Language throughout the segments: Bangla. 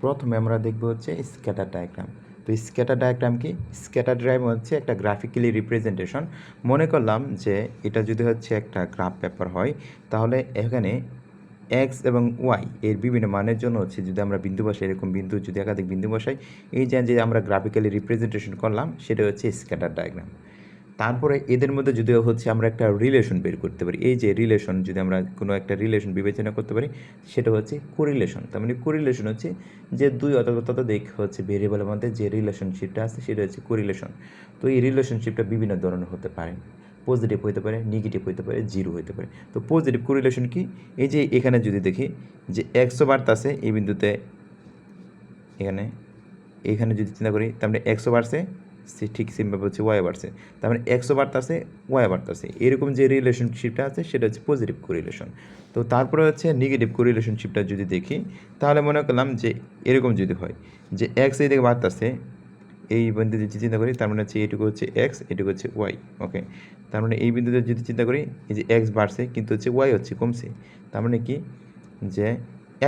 প্রথমে আমরা দেখব হচ্ছে স্ক্যাটার ডায়াগ্রাম। তো স্ক্যাটার ডায়াগ্রাম কি? স্ক্যাটার ডায়াগ্রাম হচ্ছে একটা গ্রাফিক্যালি রিপ্রেজেন্টেশন। মনে করলাম যে এটা যদি হচ্ছে একটা গ্রাফ পেপার হয়, তাহলে এখানে এক্স এবং ওয়াই এর বিভিন্ন মানের জন্য হচ্ছে যদি আমরা বিন্দু বসাই, এরকম বিন্দু যদি একাধিক বিন্দু বসাই, এই যে আমরা গ্রাফিক্যালি রিপ্রেজেন্টেশন করলাম, সেটা হচ্ছে স্ক্যাটার ডায়াগ্রাম। তারপরে এদের মধ্যে যদি হচ্ছে আমরা একটা রিলেশন বের করতে পারি, এই যে রিলেশন, যদি আমরা কোনো একটা রিলেশন বিবেচনা করতে পারি, সেটা হচ্ছে কোরিলেশন। তার মানে কোরিলেশন হচ্ছে যে দুই অথবা ততোধিক হচ্ছে ভেরিয়েবলের মধ্যে যে রিলেশনশিপটা আছে, সেটা হচ্ছে কোরিলেশন। তো এই রিলেশনশিপটা বিভিন্ন ধরনের হতে পারে, পজিটিভ হতে পারে, নেগেটিভ হতে পারে, জিরো হতে পারে। তো পজিটিভ কোরিলেশন কি? এই যে এখানে যদি দেখি যে একশো বাড়তাছে এই বিন্দুতে, এখানে যদি চিন্তা করি, তার মানে একশো বাড়ছে, সে ঠিক সেমভাবে হচ্ছে ওয়াই বাড়ছে, তার মানে একশো বাড়তেছে, ওয়াই বাড়তেছে, এরকম যে রিলেশনশিপটা আছে সেটা হচ্ছে পজিটিভ কোরিলেশন। তো তারপরে হচ্ছে নেগেটিভ কোরিলেশনশিপটা যদি দেখি, তাহলে মনে করলাম যে এরকম যদি হয় যে এক্স এই দিকে বাড়তেছে, এই বিন্দুতে যদি চিন্তা করি, তার মানে হচ্ছে এটুকু হচ্ছে এক্স, এটুকু হচ্ছে ওয়াই। ওকে, তার মানে এই বিন্দুতে যদি চিন্তা করি, এই যে এক্স বাড়ছে কিন্তু হচ্ছে ওয়াই হচ্ছে কমছে, তার মানে কি যে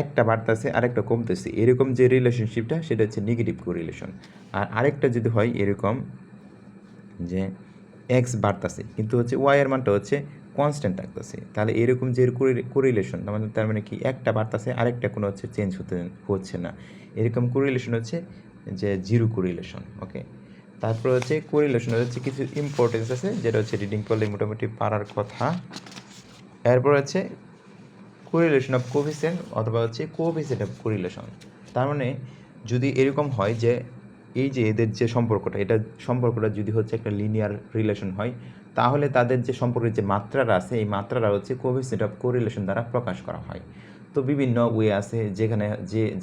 একটা বাড়তেছে আরেকটা কমতেছে, এরকম যে রিলেশনশিপটা সেটা হচ্ছে নেগেটিভ কোরিলেশন। আর আরেকটা যদি হয় এরকম যে এক্স বাড়তেছে কিন্তু হচ্ছে ওয়াই এর মানটা হচ্ছে কনস্ট্যান্ট থাকতেছে, তাহলে এরকম যে কোরিলেশন, তার মানে কি একটা বাড়তেছে আরেকটা কোনো হচ্ছে চেঞ্জ হচ্ছে না, এরকম কোরিলেশন হচ্ছে যে জিরো কোরিলেশন। ওকে, তারপর হচ্ছে কোরিলেশনের হচ্ছে কিছু ইম্পর্টেন্স আছে, যেটা হচ্ছে রিডিং করলে মোটামুটি পারার কথা। এরপর হচ্ছে কোরিলেশন অফ কোফিসিয়েন্ট অথবা হচ্ছে কোফিসিয়েন্ট অফ কোরিলেশন। তার মানে যদি এরকম হয় যে এই যে এদের যে সম্পর্কটা, এটা সম্পর্কটা যদি হচ্ছে একটা লিনিয়ার রিলেশন হয়, তাহলে তাদের যে সম্পর্কের যে মাত্রাটা আছে, এই মাত্রাটা হচ্ছে কোফিসিয়েন্ট অফ কোরিলেশন দ্বারা প্রকাশ করা হয়। তো বিভিন্ন ওয়ে আছে যেখানে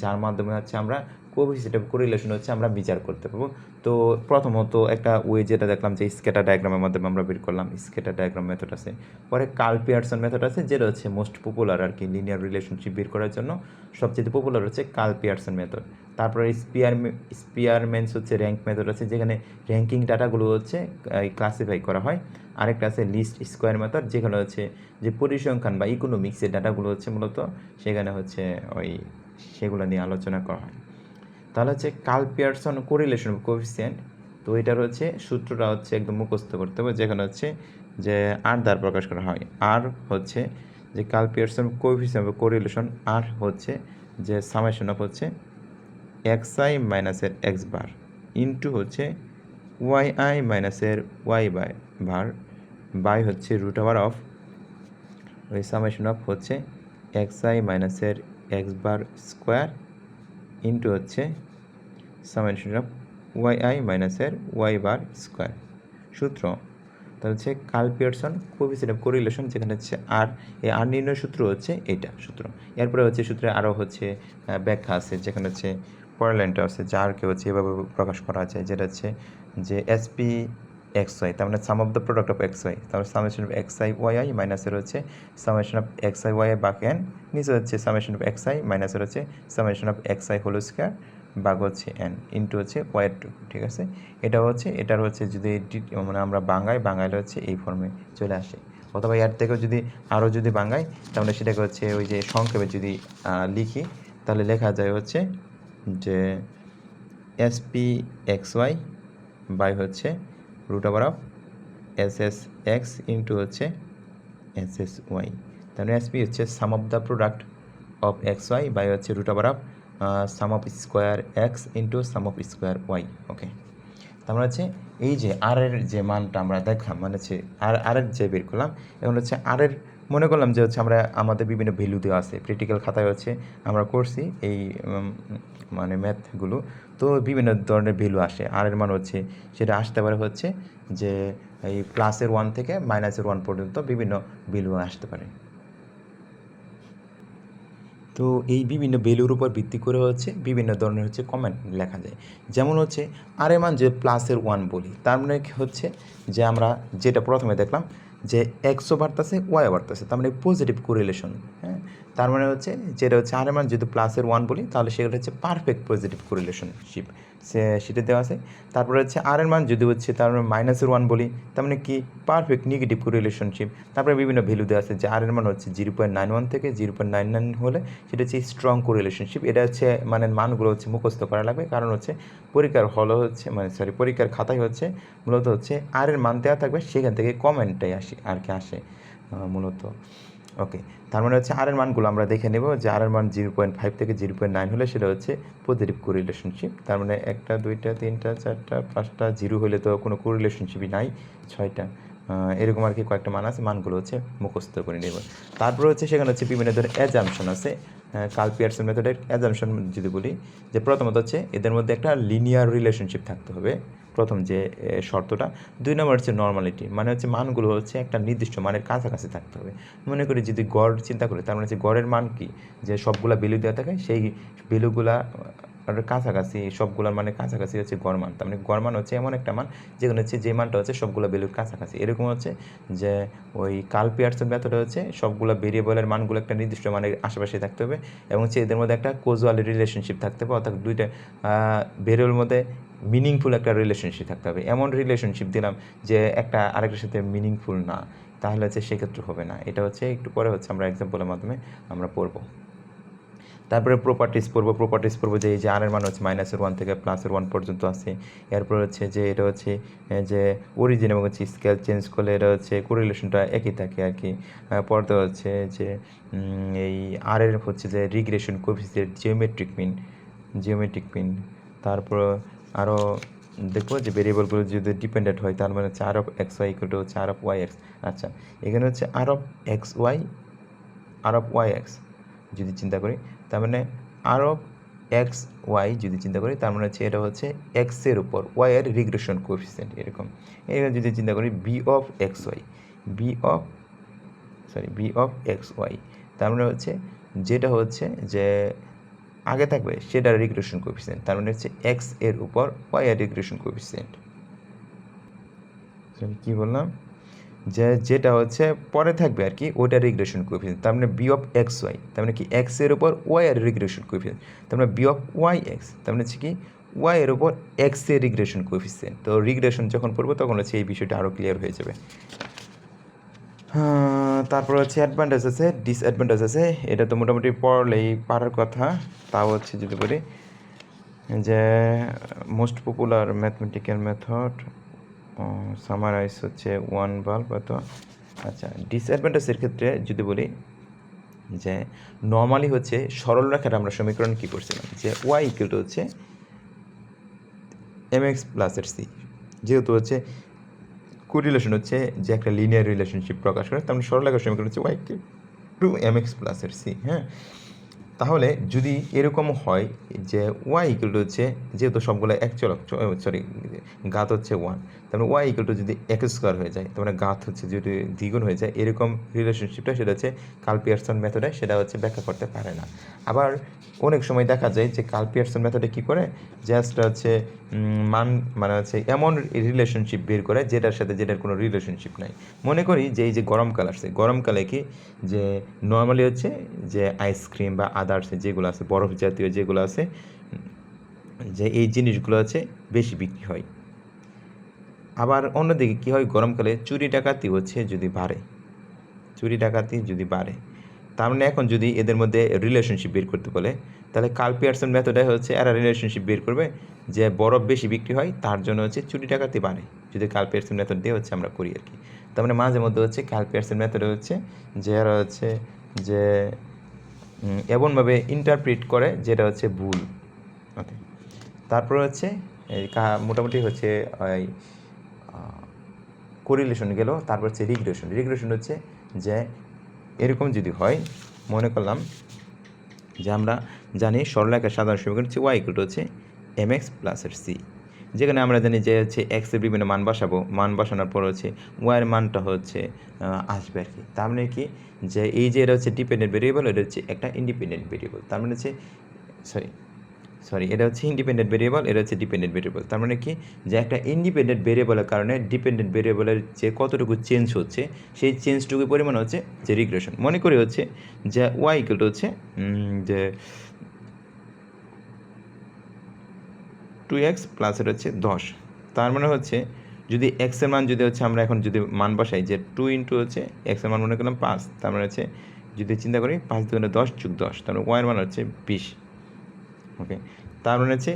যার মাধ্যমে হচ্ছে আমরা কোফিসিয়েন্ট অফ কোরিলেশন হচ্ছে আমরা বিচার করতে পারবো। তো প্রথমত একটা ওয়ে যেটা দেখলাম যে স্ক্যাটার ডায়াগ্রামের মাধ্যমে আমরা বের করলাম, স্ক্যাটার ডায়াগ্রাম মেথড আছে। পরে কার্ল পিয়ারসন মেথড আছে, যেটা হচ্ছে মোস্ট পপুলার আর কি, লিনিয়ার রিলেশনশিপ বের করার জন্য সবচেয়ে পপুলার হচ্ছে কার্ল পিয়ারসন মেথড। তারপরে স্পিয়ারম্যানস হচ্ছে র্যাঙ্ক মেথড আছে, যেখানে র্যাঙ্কিং ডাটাগুলো হচ্ছে ক্লাসিফাই করা হয়। আরেকটা আছে লিস্ট স্কোয়ার মেথড, যেখানে হচ্ছে যে পরিসংখ্যান বা ইকোনমিক্সের ডাটাগুলো হচ্ছে মূলত সেখানে হচ্ছে সেগুলো নিয়ে আলোচনা করা হয়। তাহলে হচ্ছে কার্ল পিয়ারসন কোরিলেশন কোএফিসিয়েন্ট, তো এটার হচ্ছে সূত্রটা হচ্ছে একদম মুখস্থ করতে হবে, যেখানে হচ্ছে যে আর দ্বারা প্রকাশ করা হয়। আর হচ্ছে যে কার্ল পিয়ারসন কোএফিসিয়েন্ট বা কোরিলেশন, আর হচ্ছে যে সামেশন অফ হচ্ছে এক্স আই মাইনাসের এক্স বার ইন্টু হচ্ছে ওয়াই আই মাইনাসের ওয়াই বার বাই হচ্ছে রুট ওভার অফ ওই সামেশন অফ হচ্ছে এক্স আই মাইনাসের এক্স বার স্কোয়ার ইন্টু হচ্ছে সামেশন অফ ওয়াই আই মাইনাসের ওয়াই বার স্কোয়ার। সূত্র তাহলে হচ্ছে Karl Pearson coefficient of correlation, যেখানে হচ্ছে আর, এই আর নির্ণয় সূত্র হচ্ছে এইটা সূত্র। এরপরে হচ্ছে সূত্রে আরও হচ্ছে ব্যাখ্যা আছে, যেখানে হচ্ছে পরের লাইনটা আছে যে আরকে হচ্ছে এভাবে প্রকাশ করা যায়, যেটা হচ্ছে যে এসপি এক্স ওয়াই, তার মানে sum of the product of x Y, তারপর summation of X I Y I মাইনাসের হচ্ছে summation of X I Y I বাক এন, নিচে হচ্ছে সামেশন অফ এক্স আই মাইনাসের হচ্ছে summation of X I whole square বাঘ হচ্ছে এন ইন্টু হচ্ছে ওয়াইয়ের টু। ঠিক আছে, এটার হচ্ছে যদি মানে আমরা বাঙাইলে হচ্ছে এই ফর্মে চলে আসে, অথবা এর থেকেও যদি আরও যদি বাঙাই, তাহলে সেটাকে হচ্ছে ওই যে সংক্ষেপে যদি লিখি, তাহলে লেখা যায় হচ্ছে যে এসপি এক্স ওয়াই বাই হচ্ছে root over of S S X into হচ্ছে এস এস ওয়াই। তাহলে এসপি হচ্ছে sum of the product of x Y by হচ্ছে root over of sum of square X into sum of square Y. Okay, তারপরে হচ্ছে এই যে আর এর যে মানটা আমরা দেখলাম, মানে হচ্ছে আর এর যে বের করলাম, এখন হচ্ছে আর এর মনে করলাম যে হচ্ছে আমরা আমাদের বিভিন্ন ভ্যালু দেওয়া আছে, প্র্যাকটিক্যাল খাতায় হচ্ছে আমরা করছি এই মানে ম্যাথগুলো। তো বিভিন্ন ধরনের ভ্যালু আসে, আর এর মান হচ্ছে সেটা আসতে পারে হচ্ছে যে এই প্লাসের 1 থেকে মাইনাসের 1 পর্যন্ত বিভিন্ন ভ্যালু আসতে পারে। তো এই বিভিন্ন ভ্যালুর উপর ভিত্তি করে হচ্ছে বিভিন্ন ধরনের হচ্ছে কমেন্ট লেখা যায়। যেমন হচ্ছে আর এর মান যে প্লাসের 1 বলি, তার মানে হচ্ছে যে আমরা যেটা প্রথমে দেখলাম যে এক্সও বাড়তেছে ওয়াইও বাড়তেছে, তার মানে পজিটিভ কোরিলেশন। হ্যাঁ, তার মানে হচ্ছে যেটা হচ্ছে আর এর মান যদি প্লাসের 1 বলি তাহলে সেটা হচ্ছে পারফেক্ট পজিটিভ কোরিলেশনশিপ, সেটা দেওয়া আছে। তারপরে হচ্ছে আর এর মান যদি হচ্ছে তার মানে মাইনাসের 1 বলি তার মানে কি পারফেক্ট নেগেটিভ কোরিলেশনশিপ। তারপরে বিভিন্ন ভ্যালু দেওয়া আছে যে আর এর মান হচ্ছে 0.91 থেকে 0.99 হলে সেটা হচ্ছে স্ট্রং কোরিলেশনশিপ। এটা হচ্ছে মানে মানগুলো হচ্ছে মুখস্থ করা লাগবে, কারণ হচ্ছে পরীক্ষার হল হচ্ছে পরীক্ষার খাতায় হচ্ছে মূলত হচ্ছে আর এর মান দেওয়া থাকবে, সেখান থেকে কমেন্টটাই আসে মূলত। ওকে, তার মানে হচ্ছে আর এর মানগুলো আমরা দেখে নেব যে আর এর মান 0.5 থেকে 0.9 হলে সেটা হচ্ছে পজিটিভ কোরিলেশনশিপ। তার মানে 1টা 2টা 3টা 4টা 5টা 0 হলে তো কোনো কোরিলেশনশিপই নাই, 6টা এরকম আর কি কয়েকটা মান আছে, মানগুলো হচ্ছে মুখস্থ করে নেব। তারপর হচ্ছে সেখানে হচ্ছে বিভিন্ন ধরনের অ্যাজাম্পশন আছে। কার্ল পিয়ারসন মেথডের অ্যাজাম্পশন যদি বলি যে প্রথমত হচ্ছে এদের মধ্যে একটা লিনিয়ার রিলেশনশিপ থাকতে হবে, প্রথম যে শর্তটা। 2 নম্বর হচ্ছে নর্মালিটি, মানে হচ্ছে মানগুলো হচ্ছে একটা নির্দিষ্ট মানের কাছাকাছি থাকতে হবে। মনে করি যদি গড় চিন্তা করি তার মানে হচ্ছে গড়ের মান কি, যে সবগুলা ভ্যালু দেওয়া থাকে সেই ভ্যালুগুলা কাছাকাছি, সবগুলোর মানে কাছাকাছি হচ্ছে গড় মান। তার মানে গড় মান হচ্ছে এমন একটা মান যেখানে হচ্ছে যে মানটা হচ্ছে সবগুলো ভ্যালুর কাছাকাছি। এরকম হচ্ছে যে ওই কার্ল পিয়ারসন মেথডে হচ্ছে সবগুলো ভেরিয়েবলের মানগুলো একটা নির্দিষ্ট মানের আশেপাশে থাকতে হবে এবং হচ্ছে এদের মধ্যে একটা কোজুয়াল রিলেশনশিপ থাকতে হবে, অর্থাৎ দুইটা ভেরিয়েবলের মধ্যে মিনিংফুল একটা রিলেশনশিপ থাকতে হবে। এমন রিলেশনশিপ দিলাম যে একটা আরেকটার সাথে মিনিংফুল না, তাহলে হচ্ছে সেক্ষেত্রে হবে না। এটা হচ্ছে একটু পরে হচ্ছে আমরা এক্সাম্পলের মাধ্যমে আমরা পড়বো। তারপরে প্রপার্টিস পড়বো যে এই যে আর এর মান হচ্ছে -1 থেকে +1 পর্যন্ত আছে। এরপর হচ্ছে যে এটা হচ্ছে যে অরিজিন এবং হচ্ছে স্কেল চেঞ্জ করলে এটা হচ্ছে কোরিলেশনটা একই থাকে আর কি। পরতে হচ্ছে যে এই আর এর হচ্ছে যে রিগ্রেশন কোএফিসিয়েন্ট জিওমেট্রিক মিন। তারপর আরও দেখবো যে ভেরিয়েবলগুলো যদি ডিপেন্ডেন্ট হয় তার মানে হচ্ছে R of x Y equal to হচ্ছে আর অফ ওয়াই এক্স। আচ্ছা, এখানে হচ্ছে আর অফ ওয়াই এক্স যদি চিন্তা করি তার মানে আর অফ এক্স ওয়াই যদি চিন্তা করি তার মানে হচ্ছে এটা হচ্ছে এক্সের উপর ওয়াই এর রিগ্রেশন কোএফিসিয়েন্ট এরকম। এখানে যদি চিন্তা করি বি অফ এক্স ওয়াই তার মানে হচ্ছে যেটা হচ্ছে যে আগে থাকবে সেটার রিগ্রেশন কোএফিসিয়েন্ট, তার মানে হচ্ছে এক্স এর উপর ওয়াই এর রিগ্রেশন কোএফিসিয়েন্ট। কি বললাম যে যেটা হচ্ছে পরে থাকবে আর কি ওইটা রিগ্রেশন কোএফিসিয়েন্ট, তার মানে বি অফ এক্স ওয়াই তার মানে কি এক্স এর উপর ওয়াই এর রিগ্রেশন কোএফিসিয়েন্ট, তার মানে বি অফ ওয়াই এক্স তার মানে হচ্ছে কি ওয়াই এর উপর এক্স এর রিগ্রেশন কোএফিসিয়েন্ট। তো রিগ্রেশন যখন পড়বো তখন হচ্ছে এই বিষয়টা আরও ক্লিয়ার হয়ে যাবে। তারপর হচ্ছে অ্যাডভান্টেজ আছে, ডিসঅ্যাডভান্টেজ আছে। এটা তো মোটামুটি পড়লেই পারার কথা, তাও হচ্ছে যদি বলি যে most popular mathematical method summarise হচ্ছে ওয়ান বাল্ব হয়তো। আচ্ছা, ডিসঅ্যাডভান্টেজের ক্ষেত্রে যদি বলি যে নর্মালি হচ্ছে সরল রেখার আমরা সমীকরণ কী করছিলাম যে ওয়াই ইকুয়াল টু হচ্ছে এম এক্স প্লাসের সি, যেহেতু হচ্ছে কোরিলেশন হচ্ছে যে একটা লিনিয়ার রিলেশনশিপ প্রকাশ করে, তার মানে সরল রেখার সমীকরণ হচ্ছে y equal to m x প্লাসের সি। হ্যাঁ, তাহলে যদি এরকম হয় যে ওয়াই ইকুয়াল টু হচ্ছে যেহেতু সবগুলো এক চলক ঘাত হচ্ছে 1, তার মানে ওয়াই ইকুয়াল টু যদি এক্স স্কোয়ার হয়ে যায় তার মানে ঘাত হচ্ছে যদি দ্বিগুণ হয়ে যায়, এরকম রিলেশনশিপটা সেটা হচ্ছে কার্ল পিয়ারসন মেথডে সেটা হচ্ছে ব্যাখ্যা করতে পারে না। আবার অনেক সময় দেখা যায় যে কার্ল পিয়ারসন মেথডে কী করে জাস্ট হচ্ছে মানে হচ্ছে এমন রিলেশনশিপ বের করে যেটার সাথে যেটার কোনো রিলেশনশিপ নাই। মনে করি যে এই যে গরমকাল আসছে, গরমকালে কি যে নর্মালি হচ্ছে যে আইসক্রিম বা আদার্স যেগুলো আছে বরফ জাতীয় যেগুলো আছে যে এই জিনিসগুলো আছে বেশি বিক্রি হয়। আবার অন্যদিকে কী হয় গরমকালে চুরি ডাকাতি যদি বাড়ে, তার মানে এখন যদি এদের মধ্যে রিলেশনশিপ বের করতে বলে তাহলে কার্ল পিয়ারসন মেথডে হচ্ছে এরা রিলেশনশিপ বের করবে যে বরফ বেশি বিক্রি হয় তার জন্য হচ্ছে চুরি ডাকাতি বাড়ে, যদি কার্ল পিয়ারসন মেথড দিয়ে হচ্ছে আমরা করি আর কি। তার মানে মাঝে মধ্যে হচ্ছে কার্ল পিয়ারসন মেথডে হচ্ছে যে এরা হচ্ছে যে এমনভাবে ইন্টারপ্রিট করে যেটা হচ্ছে ভুল। ওকে, তারপর হচ্ছে মোটামুটি হচ্ছে ওই কোরিলেশন গেল। তারপর হচ্ছে রিগ্রেশন হচ্ছে যে এরকম যদি হয়, মনে করলাম যে আমরা জানি সরলরেখার সাধারণ সমীকরণ হচ্ছে ওয়াই ইকুয়াল টু হচ্ছে এম এক্স প্লাসের সি, যেখানে আমরা জানি যে হচ্ছে এক্সের বিভিন্ন মান বসানোর পর হচ্ছে ওয়াইয়ের মানটা হচ্ছে আসবে আর কি। তার মানে কি যে এই যে এটা হচ্ছে ডিপেন্ডেন্ট ভেরিয়েবল, এটা হচ্ছে একটা ইন্ডিপেন্ডেন্ট ভেরিয়েবল, তার মানে হচ্ছে সরি, এটা হচ্ছে ইন্ডিপেন্ডেন্ট ভেরিয়েবল, এটা হচ্ছে ডিপেন্ডেন্ট ভেরিয়েবল। তার মানে কি, যে একটা ইন্ডিপেন্ডেন্ট ভেরিয়েবলের কারণে ডিপেন্ডেন্ট ভেরিয়েবলের যে কতটুকু চেঞ্জ হচ্ছে, সেই চেঞ্জটুকু পরিমাণ হচ্ছে যে রিগ্রেশন। মনে করি হচ্ছে যে ওয়াই ইকুয়াল টু হচ্ছে যে 2x প্লাস এটা হচ্ছে 10। তার মানে হচ্ছে যদি এক্সের মান যদি হচ্ছে আমরা এখন যদি মান বসাই যে 2 ইন্টু হচ্ছে এক্সের মান মনে করলাম 5, তার মানে হচ্ছে যদি চিন্তা করি 5 দুগুণে 10 যোগ 10, তার মানে ওয়াইয়ের মান হচ্ছে 20। ওকে, তার মানে হচ্ছে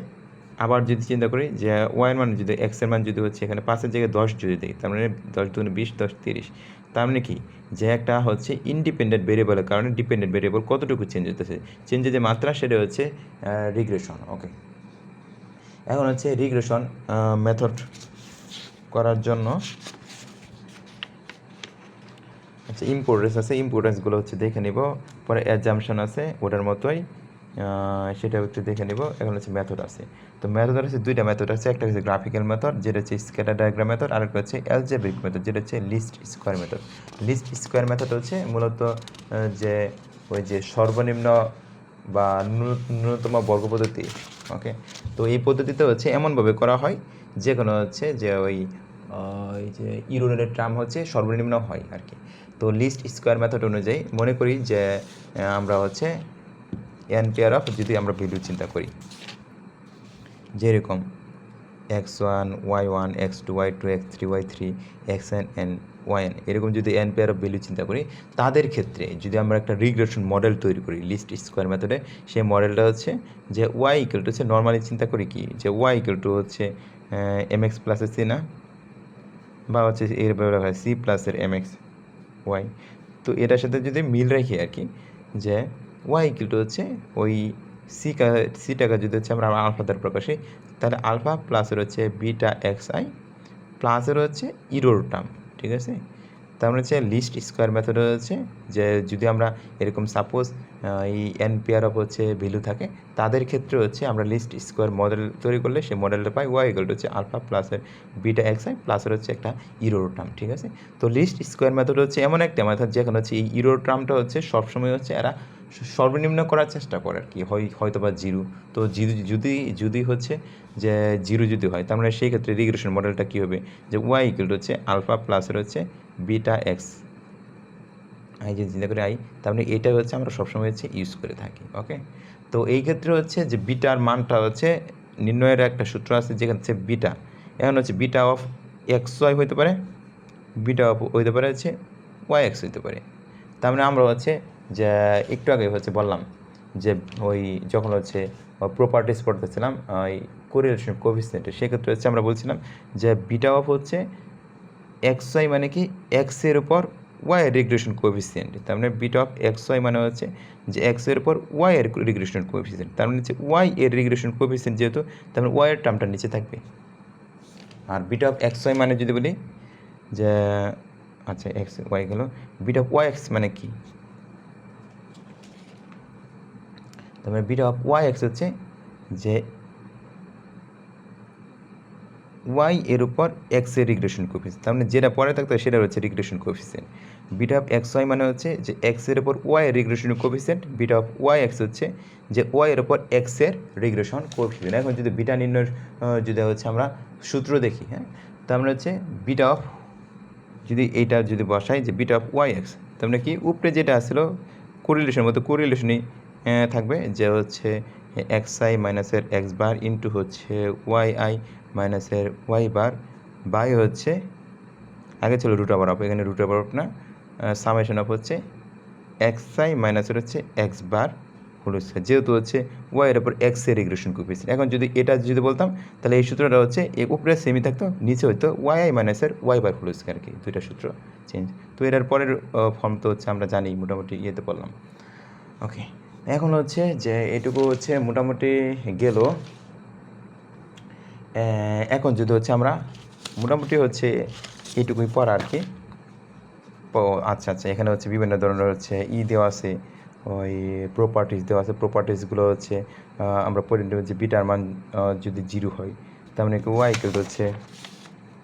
আবার যদি চিন্তা করি যে ওয়াইয়ের মান যদি এক্সের মান যদি হচ্ছে এখানে 5-এর জায়গায় 10 যদি দিই, তার মানে 10 দুগুণে 20, 10 30। তার মানে কি, যে একটা হচ্ছে ইন্ডিপেন্ডেন্ট ভেরিয়েবলের কারণে ডিপেন্ডেন্ট ভেরিয়েবল কতটুকু চেঞ্জ হতেছে, চেঞ্জের যে মাত্রা সেটা হচ্ছে রিগ্রেশন। ওকে, এখন হচ্ছে রিগ্রেশন মেথড করার জন্য আচ্ছা ইম্পর্টেন্স আছে, ইম্পর্টেন্সগুলো হচ্ছে দেখে নিব, পরে অ্যাজাম্পশন আছে ওটার মতোই, সেটা একটু দেখে নিব। এখন হচ্ছে মেথড আছে, তো মেথড আছে দুইটা মেথড আছে, একটা হচ্ছে গ্রাফিক্যাল মেথড যেটা হচ্ছে স্ক্যাটার ডায়াগ্রাম মেথড, আর একটা হচ্ছে অ্যালজেব্রিক মেথড যেটা হচ্ছে least square method. Least square method হচ্ছে মূলত যে ওই যে সর্বনিম্ন বা ন্যূনতম বর্গ পদ্ধতি। ওকে, তো এই পদ্ধতিতে হচ্ছে এমনভাবে করা হয় যে কোনো হচ্ছে যে ওই যে ইউরোনের ট্রাম হচ্ছে সর্বনিম্ন হয় আর কি। তো লিস্ট স্কোয়ার মেথড অনুযায়ী মনে করি যে আমরা হচ্ছে এন পেয়ার অফ যদি আমরা ভ্যালু চিন্তা করি, যেরকম x1 y1 x2 y2 x3 y3 xn n yn, এরকম যদি এন পেয়ার অফ ভ্যালু চিন্তা করি, তাদের ক্ষেত্রে যদি আমরা একটা রিগ্রেশন মডেল তৈরি করি লিস্ট স্কোয়ার মেথডে, সেই মডেলটা হচ্ছে যে ওয়াই ইকুয়াল টু হচ্ছে নর্মালি চিন্তা করি কি, যে ওয়াই ইকুয়াল টু হচ্ছে এম এক্স প্লাসের সি না, বা হচ্ছে এর ব্যবহার হয় সি প্লাসের এম এক্স ওয়াই। তো এটার সাথে যদি মিল রাখি আর কি, যে ওয়াই ইকুয়াল টু হচ্ছে ওই সিটাকে যদি হচ্ছে আমরা আলফা দ্বারা প্রকাশি, তাহলে আলফা প্লাসের হচ্ছে বিটা এক্স আই প্লাসের হচ্ছে ইরোর টার্ম। ঠিক আছে, তার মানে হচ্ছে লিস্ট স্কোয়ার মেথড হচ্ছে যে যদি আমরা এরকম সাপোজ এই এন পেয়ার অফ হচ্ছে ভ্যালু থাকে, তাদের ক্ষেত্রে হচ্ছে আমরা লিস্ট স্কোয়ার মডেল তৈরি করলে সেই মডেলটা পাই ওয়াই ইকুয়াল টু হচ্ছে আলফা প্লাসের বিটা এক্স আই প্লাসের হচ্ছে একটা ইরোর টার্ম। ঠিক আছে, তো লিস্ট স্কোয়ার মেথড হচ্ছে এমন একটা মেথড যেখানে হচ্ছে এই ইরোর টার্মটা হচ্ছে সবসময় হচ্ছে এরা সর্বনিম্ন করার চেষ্টা করে আর কি, হয়তো বা জিরো। তো যদি হচ্ছে যে জিরো যদি হয়, তার মানে সেই ক্ষেত্রে রিগ্রেশন মডেলটা কী হবে, যে ওয়াই ইকুয়াল টু হচ্ছে আলফা প্লাসের হচ্ছে বিটা এক্স আই যদি চিন্তা করি আই, তার মানে এটা হচ্ছে আমরা সবসময় হচ্ছে ইউজ করে থাকি। ওকে, তো এই ক্ষেত্রে হচ্ছে যে বিটার মানটা হচ্ছে নির্ণয়ের একটা সূত্র আছে যেখানে হচ্ছে বিটা, এখন হচ্ছে বিটা অফ এক্স ওয়াই হইতে পারে, বিটা অফ হইতে পারে হচ্ছে ওয়াই এক্স হইতে পারে। তার মানে আমরা হচ্ছে যে একটু আগে হচ্ছে বললাম যে ওই যখন হচ্ছে প্রপার্টিস পড়তেছিলাম ওই কোরিলেশন কোএফিসিয়েন্টের, সেক্ষেত্রে হচ্ছে আমরা বলছিলাম যে বিটা অফ হচ্ছে এক্স ওয়াই মানে কি এক্সের উপর ওয়াই এর রিগ্রেশন কোএফিসিয়েন্ট। তার মানে বিটা অফ এক্স ওয়াই মানে হচ্ছে যে এক্সের উপর ওয়াই এর রিগ্রেশন কোএফিসিয়েন্ট, তার মানে হচ্ছে ওয়াই এর রিগ্রেশন কোএফিসিয়েন্ট যেহেতু, তার মানে ওয়াই এর টার্মটা নিচে থাকবে। আর বিটা অফ এক্স ওয়াই মানে যদি বলি যে আচ্ছা এক্স ওয়াই গেল, বিটা অফ ওয়াই এক্স মানে কি, তার মানে বিটা অফ ওয়াই এক্স হচ্ছে যে ওয়াই এর উপর এক্স এর রিগ্রেশন কোএফিসিয়েন্ট, তার মানে যেটা পরে থাকতো সেটা হচ্ছে regression coefficient. Beta of x y মানে হচ্ছে যে এক্স এর উপর ওয়াই এর regression coefficient, beta of y x হচ্ছে যে ওয়াই এর উপর এক্স এর রিগ্রেশন কোএফিসিয়েন্ট। এখন যদি বিটা নির্ণয়ের যদি হচ্ছে আমরা সূত্র দেখি, হ্যাঁ, তার মানে হচ্ছে বিটা অফ যদি এইটা যদি বসাই যে বিটা অফ ওয়াই এক্স, তার মানে কি উপরে যেটা আসলো কোরিলেশনের মতো কোরিলেশনই থাকবে, যে হচ্ছে এক্স আই মাইনাসের এক্স বার ইন্টু হচ্ছে ওয়াই আই মাইনাসের ওয়াই বার বাই হচ্ছে আগে ছিল রুট ওভার অফ, এখানে রুট ওভার অফ না, সামেশন অফ হচ্ছে এক্স আই মাইনাসের হচ্ছে এক্স বার হোল স্কয়ার, যেহেতু হচ্ছে ওয়াইয়ের উপর এক্সের রিগ্রেশন কোএফিসিয়েন্ট। এখন যদি এটা যদি বলতাম তাহলে এই সূত্রটা হচ্ছে উপরে সেমি থাকতো, নিচে হইতো ওয়াই আই মাইনাসের ওয়াই বার হোল স্কয়ার, কি দুইটা সূত্র চেঞ্জ। তো এটার পরের ফর্ম তো হচ্ছে আমরা জানি মোটামুটি ইয়েতে পড়লাম। ওকে, এখন হচ্ছে যে এটুকু হচ্ছে মোটামুটি গেল। এখন যদি হচ্ছে আমরা মোটামুটি হচ্ছে এইটুকুই পড়া আর কি। আচ্ছা আচ্ছা, এখানে হচ্ছে বিভিন্ন ধরনের হচ্ছে দেওয়া আছে, ওই প্রপার্টিস দেওয়া আছে, প্রপার্টিসগুলো হচ্ছে আমরা পড়ে নেব যে বিটার মান যদি জিরো হয়, তার মানে কি ওয়াই ইকুয়াল হচ্ছে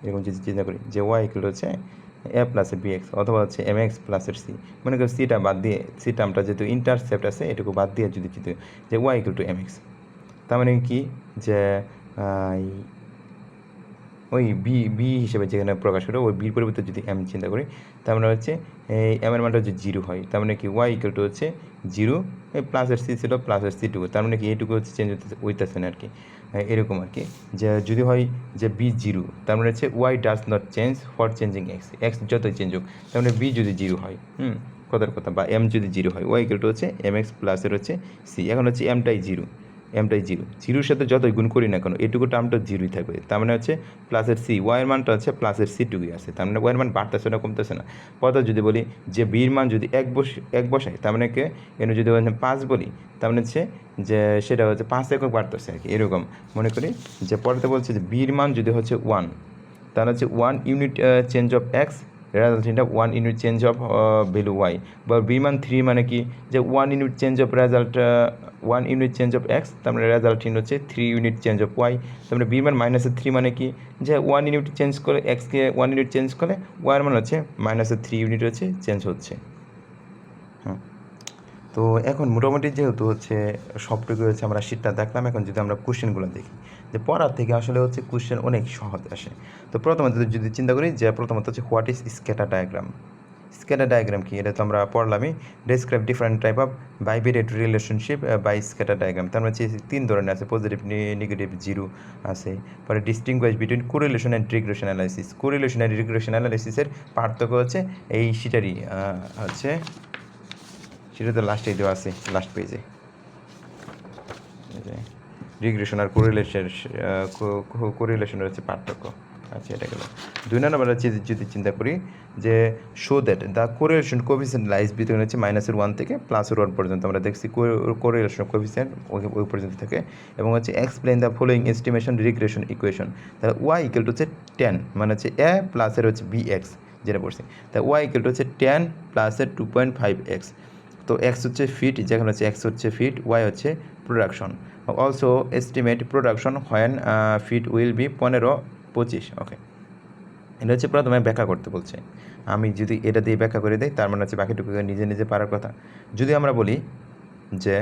এরকম যদি চিন্তা করি যে ওয়াই ইকুয়াল হচ্ছে এ প্লাসের বি এক্স অথবা হচ্ছে এম এক্স প্লাসের সি, মনে করি সিটা বাদ দিয়ে, সি টার্মটা যেহেতু ইন্টারসেপ্ট আছে এটুকু বাদ দিয়ে যদি চিন্তা যে y equal to m x, তার মানে কি যে ওই বি হিসেবে যেখানে প্রকাশ করে ওই বির পরিবর্তে যদি এম চিন্তা করি তার মানে হচ্ছে এই এমের মানটা হচ্ছে 0 হয়, তার মানে কি ওয়াই ইকুয়াল টু হচ্ছে 0, এই প্লাসের সি ছিল প্লাসের সি টুকু, তার মানে কি এইটুকু হচ্ছে চেঞ্জ হইতেছে না আর কি, এরকম আর কি। যে যদি হয় যে বি 0, তার মানে হচ্ছে y does not change for changing x যতই চেঞ্জ হোক, তার মানে বি যদি 0 হয়, কথার কথা, বা এম যদি 0 হয়, ওয়াই ইকুয়াল টু হচ্ছে এম এক্স প্লাসের হচ্ছে সি। এখন হচ্ছে এমটাই 0, জিরোর সাথে যতই গুণ করি না কেন এটুকু টার্মটা 0ই থাকবে, তার মানে হচ্ছে প্লাসের সি, ওয়াইয়ের মানটা হচ্ছে প্লাসের সি টুকুই আছে, তার মানে ওয়াইয়ের মান বাড়তেছে না কমতেছে না। কথা যদি বলি যে বির মান যদি এক বসাই, তার মানে কে এনে যদি 5 বলি, তার মানে হচ্ছে যে সেটা হচ্ছে 5 একক বাড়তেছে আর কি, এরকম মনে করি। যে পরেতে বলছে যে বির মান যদি হচ্ছে 1, তাহলে হচ্ছে 1 unit change of x result in 1 unit change of value y, বা বি মান 3 মানে কি যে 1 unit change of result 1 unit change of x, তার মানে রেজাল্ট ইন হচ্ছে 3 ইউনিট চেঞ্জ অফ ওয়াই, তার মানে বি মান -3 মানে কি যে 1 ইউনিট চেঞ্জ করে এক্সকে 1 ইউনিট চেঞ্জ করে ওয়াইয়ের মান হচ্ছে -3 ইউনিট হচ্ছে চেঞ্জ হচ্ছে। হ্যাঁ, তো এখন মোটামুটি যেহেতু হচ্ছে সবটুকু হচ্ছে আমরা শীটটা দেখলাম, এখন যদি আমরা কোশ্চেনগুলো দেখি যে পড়ার থেকে আসলে হচ্ছে কোশ্চেন অনেক সহজ আসে। তো প্রথমত যদি চিন্তা করি যে প্রথমত হচ্ছে what is scatter diagram. Scatter diagram কি, এটা তো আমরা পড়লামই। Describe different type of bivariate relationship by scatter diagram, তার মানে হচ্ছে 3 ধরনের আছে, পজিটিভ, নেগেটিভ, জিরো আছে। পরে distinguish between correlation and regression analysis. Correlation and regression অ্যানালাইসিসের পার্থক্য হচ্ছে এই সেটারই হচ্ছে সেটা তো লাস্টেই দেওয়া আছে, লাস্ট পেজে, রিগ্রেশন আর কোরিলেশনের হচ্ছে পার্থক্য। আচ্ছা, এটা গেল 2 নম্বর। যদি চিন্তা করি যে show that the correlation coefficient lies between হচ্ছে -1 থেকে +1 পর্যন্ত আমরা দেখছি কোরিলেশন কোএফিসিয়েন্ট ওই পর্যন্ত থাকে, এবং হচ্ছে explain the following estimation regression equation. তাহলে ওয়াই ইকুয়াল টু হচ্ছে 10 মানে হচ্ছে এ প্লাসের হচ্ছে বি এক্স যেটা পড়ছি, তাই ওয়াই ইকুয়াল টু হচ্ছে 10 প্লাসের 2.5x। তো এক্স হচ্ছে ফিট, যেখানে হচ্ছে এক্স হচ্ছে ফিট, ওয়াই হচ্ছে production. Also estimate production when fit will be 15-25। Okay, এটা হচ্ছে প্রথমে ব্যাখ্যা করতে বলছে। আমি যদি এটা দিয়ে ব্যাখ্যা করে দিই, তার মানে হচ্ছে বাকিটুকু নিজে নিজে পারার কথা। যদি আমরা বলি যে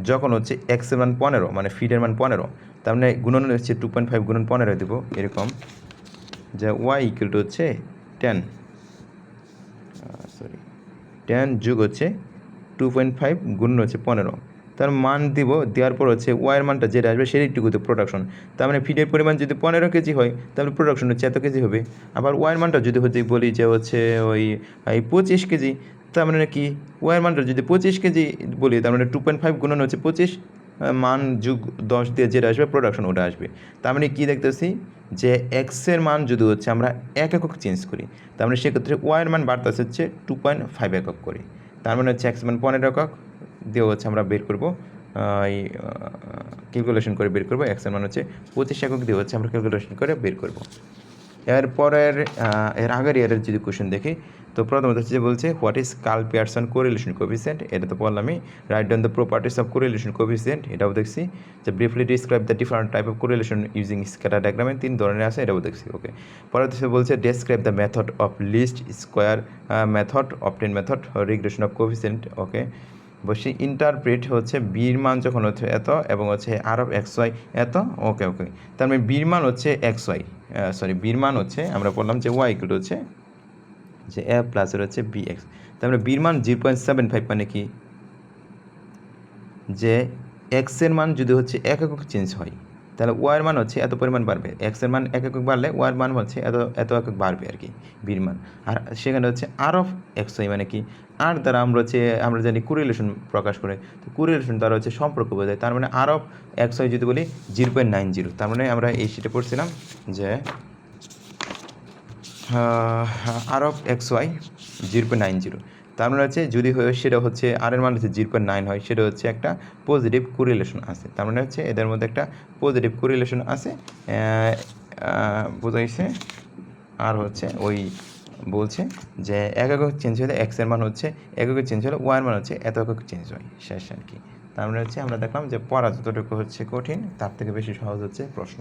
যখন হচ্ছে এক্সের মান 15 মানে ফিটের মান 15, তার মানে গুণন হচ্ছে 2.5 গুণন 15 দেবো এরকম, যে ওয়াই ইকুয়াল টু হচ্ছে 10 যোগ হচ্ছে 2.5 গুণ হচ্ছে 15, তার মান দিব, দেওয়ার পর হচ্ছে ওয়াইয়ের মানটা যেটা আসবে সেইটুকুতে প্রোডাকশন। তার মানে ফিডের পরিমাণ যদি 15 কেজি হয়, তাহলে প্রোডাকশন হচ্ছে এত কেজি হবে। আবার ওয়াইয়ের মানটা যদি হচ্ছে বলি যে হচ্ছে ওই 25 কেজি, তার মানে কি ওয়াইয়ের মানটা যদি 25 কেজি বলি, তার মানে 2.5 গুণন হচ্ছে 25 মান যুগ 10 দিয়ে যেটা আসবে প্রোডাকশন ওটা আসবে। তার মানে কী দেখতেছি যে এক্সের মান যদি হচ্ছে আমরা 1 একক চেঞ্জ করি, তার মানে সেক্ষেত্রে ওয়াইয়ের মান বাড়তেছে হচ্ছে 2.5 একক করে। তার মানে হচ্ছে এক্স মান 15 একক দিয়ে হচ্ছে আমরা বের করবো, এই ক্যালকুলেশন করে বের করবো। এক্সের মান হচ্ছে 25 একক দিয়ে হচ্ছে আমরা ক্যালকুলেশন করে বের করবো। এর আগের ইয়ারের যদি কোয়েশ্চেন দেখি, তো প্রথমত হচ্ছে যে বলছে what is Karl Pearson correlation coefficient, এটা তো বললামই। Write down the properties of correlation coefficient, এটাও দেখছি। যে briefly describe the different type of correlation using scatter ডায়াগ্রামে 3 ধরনের আছে, এটাও দেখছি। ওকে, পরে হচ্ছে বলছে describe the method of least square method, obtain method, regression of coefficient. Okay, বলছি ইন্টারপ্রেট হচ্ছে বির মান যখন হচ্ছে এত এবং হচ্ছে আর অফ এক্স ওয়াই এত। ওকে, তার মানে বির মান হচ্ছে এক্স ওয়াই, বির মান হচ্ছে আমরা বললাম যে ওয়াই ইকুয়াল হচ্ছে যে এ প্লাসের হচ্ছে বি এক্স, তার মানে বির মান 0.75 মানে কি যে এক্সের মান যদি হচ্ছে 1 একক চেঞ্জ হয়, তাহলে ওয়াইয়ের মান হচ্ছে এত পরিমাণ বাড়বে। এক্সের মান 1 একক বাড়লে ওয়াইয়ের মান হচ্ছে এত একক বাড়বে আর কি বির মান। আর সেখানে হচ্ছে আর অফ এক্স ওয়াই মানে কি আর দ্বারা আমরা জানি কোরিলেশন প্রকাশ করে, তো কোরিলেশন দ্বারা হচ্ছে সম্পর্ক বোঝায়। তার মানে আর অফ এক্স ওয়াই যদি বলি 0.90, তার মানে আমরা এই শিটে পড়ছিলাম যে আর অফ এক্স ওয়াই 0.90, তার মানে হচ্ছে যদি সেটা হচ্ছে আর এর মান হচ্ছে 0.9 হয়, সেটা হচ্ছে একটা পজিটিভ কোরিলেশন আছে। তার মানে হচ্ছে এদের মধ্যে একটা পজিটিভ কোরিলেশন আছে, বোঝাইছে। আর হচ্ছে ওই বলছে যে 1 একক চেঞ্জ হলে এক্সের মান হচ্ছে 1 একক চেঞ্জ হলে ওয়াইয়ের মান হচ্ছে এত একক চেঞ্জ হয়, শেষ আর কি। তার মানে হচ্ছে আমরা দেখলাম যে পড়া যতটুকু হচ্ছে কঠিন, তার থেকে বেশি সহজ হচ্ছে প্রশ্ন।